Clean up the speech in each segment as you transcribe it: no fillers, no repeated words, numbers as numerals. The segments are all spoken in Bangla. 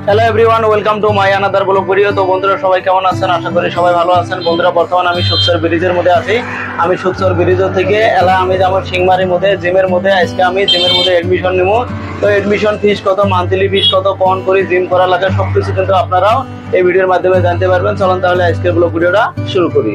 Hello everyone, welcome to my another blog video. তো বন্ধুরা সবাই কেমন আছেন? আশা করি সবাই ভালো আছেন। বন্ধুরা বর্তমানে আমি সুকসর ব্রিজের মধ্যে আছি। আমি সুকসর ব্রিজ থেকে আমি যাবো সিংমারির মধ্যে, জিমের মধ্যে। আজকে আমি জিমের মধ্যে এডমিশন নিব। তো এডমিশন ফিস কত, মান্থলি ফিস কত, কোন করে জিম করা লাগে সবকিছু কিন্তু আপনারাও এই ভিডিওর মাধ্যমে জানতে পারবেন। চলুন তাহলে আজকের ব্লগ ভিডিওটা শুরু করি।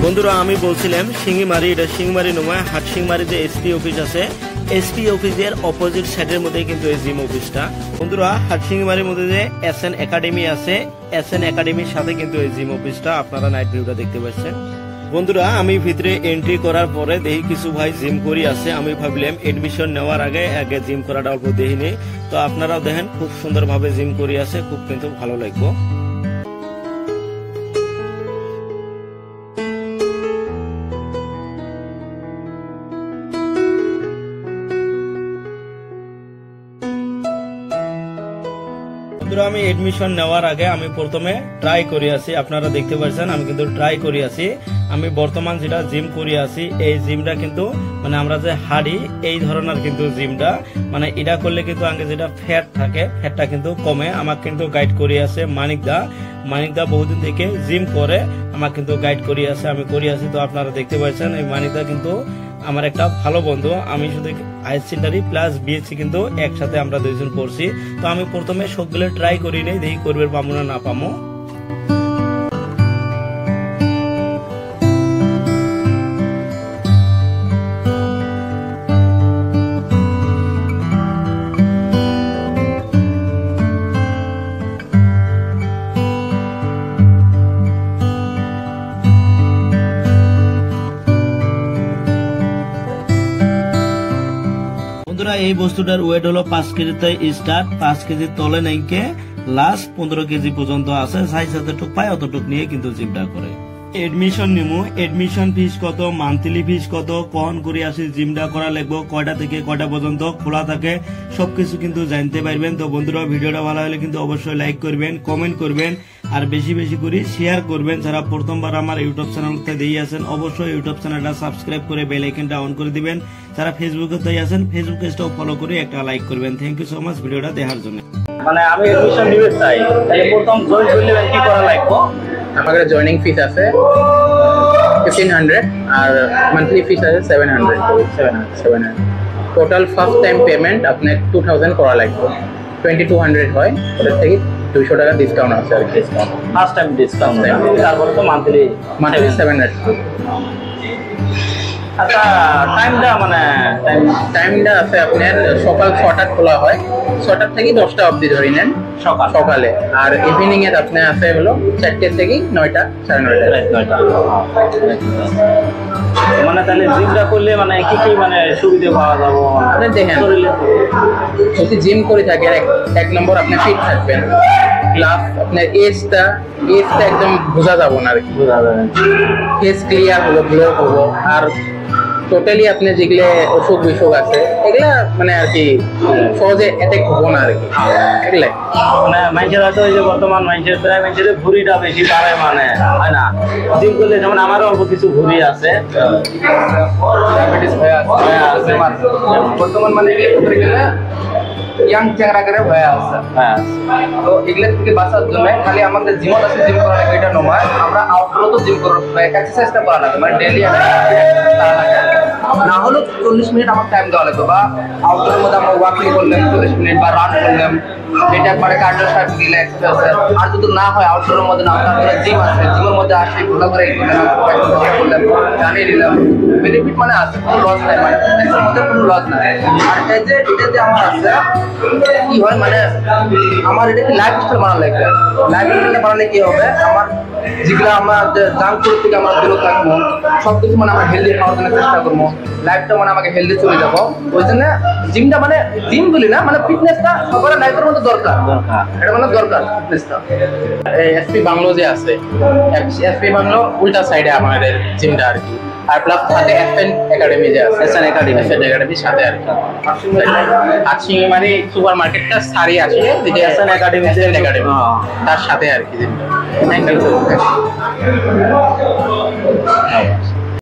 বন্ধুরা আমি বলছিলাম সিংমারি, এটা সিংমারি নয়, হাট সিংমারিতে এসপি অফিস আছে। এসপি অফিসের অপোজিট সাইডের মধ্যে কিন্তু এই জিম অফিসটা। বন্ধুরা হাট সিংমারির মধ্যে যে এসএন একাডেমি আছে, এসএন একাডেমির সাথে কিন্তু এই জিম অফিসটা। আপনারা নাইট ভিউটা দেখতে পাচ্ছেন। বন্ধুরা আমি ভিতরে এন্ট্রি করার পরে দেখি কিছু ভাই জিম করি আছে। আমি ভাবলাম এডমিশন নেওয়ার আগে জিম করাটা অল্প দেখি নেই। তো আপনারাও দেখেন খুব সুন্দরভাবে জিম করি আছে, খুব কিন্তু ভালো লাগবে। আমি এডমিশন নেওয়ার আগে আমি প্রথমে ট্রাই করি আছি। আপনারা দেখতে পাচ্ছেন আমি কিন্তু ট্রাই করি আছি। আমি বর্তমান যেটা জিম করি আছি, এই জিমটা কিন্তু মানে আমরা যে হাড়ি এই ধরনের কিন্তু জিমটা, মানে এটা করলে কিন্তু আগে যেটা ফ্যাট থাকে ফ্যাটটা কিন্তু কমে। আমাকে কিন্তু গাইড করি আছে মানিকদা বহুদিন থেকে জিম করে, আমাকে কিন্তু গাইড করি আছে, আমি করি আছি। তো আপনারা দেখতে পাচ্ছেন এই মানিকদা কিন্তু আমার একটা ভালো বন্ধু। আমি শুধু হায়ার সেকেন্ডারি প্লাস বিএসসি কিন্তু একসাথে আমরা দুইজন পড়ছি। তো আমি প্রথমে সবগুলো ট্রাই করি নেই, দেখি করবে পাবো না পাবো। এই বস্তুটার ওয়েট হলো 5 কেজিতে স্টার্ট, 5 কেজির তলে নাইকে লাস্ট 15 কেজি পর্যন্ত আছে। সাইজ যতটুকু পায় অতটুকু নিয়ে কিন্তু জিমটা করে। এডমিশন নিমু, এডমিশন ফিস কত, মান্থলি ফিস কত, কখন করে আসি জিমটা করা লাগবে, কয়টা থেকে কয়টা পর্যন্ত খোলা থাকে সবকিছু কিন্তু জানতে পারবেন। তো বন্ধুরা ভিডিওটা ভালো হলে কিন্তু অবশ্যই লাইক করবেন, কমেন্ট করবেন আর বেশি বেশি করে শেয়ার করবেন। যারা প্রথমবার আমার ইউটিউব চ্যানেলতে দিয়ে আছেন অবশ্যই ইউটিউব চ্যানেলটা সাবস্ক্রাইব করে বেল আইকনটা অন করে দিবেন। যারা ফেসবুকে দিয়ে আছেন ফেসবুক পেজটাও ফলো করে একটা লাইক করবেন। থ্যাংক ইউ সো মাচ ভিডিওটা দেখার জন্য। মানে আমি এডমিশন নিতে চাই, তাহলে প্রথম জয়েন করলে কি করা লাগবে? আমাদের জয়েনিং ফিস আছে 1500 আর মান্থলি ফিস আছে 700 টোটাল ফার্স্ট টাইম পেমেন্ট আপনার 2000 করা লাগবে। 2200 হয়, ওটার থেকে 200 টাকা ডিসকাউন্ট আছে আর কি। ফার্স্ট টাইম ডিসকাউন্ট, তারপরে তো মান্থলি 700। আচ্ছা টাইমটা মানে টাইমটা আছে আপনার সকাল 6টা খোলা হয়, 6টা থেকে 10টা অবধি ধরে নেন সকালে। আর ইভিনিং এর আপনার আছে হলো 4টে থেকে 9টা, 9:30। মানে তাহলে জিমটা করলে মানে কি কি মানে সুবিধা পাওয়া যাবে? আপনি দেখেন যদি জিম করে থাকেন এক নম্বর আপনি ফিট থাকবেন, প্লাস আপনার এজটা একদম বোঝা যাবো না আর কি, ফেস ক্লিয়ার হলো, গ্লো হবো। আর টোটালি আপনি যেগুলো অসুখ বিসুখ আছে এগুলা মানে আর কি সহজে অ্যাটাক হবো না আর কি। এগুলা মানে মানুষের হয়তো ওই যে বর্তমান মানুষের প্রায় মানুষের ভুঁড়িটা বেশি বাড়ে, মানে হয় না জিম করলে। যেমন আমারও অল্প কিছু ভুঁড়ি আছে, ডায়াবেটিস হয়ে আছে বর্তমান মানে ইয়াং চেহারা করে হয়ে আছে। তো এগুলো থেকে বাঁচার জন্য খালি আমাদের জিমত আছে জিম করা লাগে এটা নয়, আমরা আউটডোরও তো জিম করবো, এক্সারসাইজটা করা লাগে, মানে ডেইলি না হলেও 40 মিনিট আমার টাইম দেওয়া লাগবে। বা আউটডোরের মধ্যে আমরা ওয়াকিং করলাম 40 মিনিট বা রান করলাম, এটা একবারে কার্ডিও সাইড দিলে এক্সারসাইজ। আর যদি না হয় আউটডোরের মধ্যে না, তারপরে জিম আছে, জিমের মধ্যে আসে ঘোরা করে করলাম, জানিয়ে নিলাম, বেনিফিট মানে আছে, কোনো লস নাই, মানে এর মধ্যে কোনো লস নাই। আর এটা যে আমার আছে কি হয় মানে আমার এটাকে লাইফ স্টাইল বানানো লাগবে। লাইফ স্টাইলটা বানালে কি হবে, আমার যেগুলো আমার জাঙ্ক ফুড থেকে আমরা দূরে থাকবো, সবকিছু মানে আমার হেলদি খাওয়ার জন্য চেষ্টা করবো, লাইফটা মানে আমাকে হেলদি চলে যাবো। ওই জন্য জিমটা মানে জিম বলি না, মানে ফিটনেসটা সবার লাইফের মধ্যে দরকার, এটা মানে দরকার ফিটনেসটা। এসপি বাংলো যে আছে, এসপি বাংলো উল্টা সাইডে আমাদের জিমটা আর কি। আর প্লাস সাথে এসএন একাডেমি যে আছে, এসএন একাডেমির সাথে আর কি। আছি মানে সুপার মার্কেটটা সারি আছে যে এসএন একাডেমি তার সাথে আর কি। Thank you.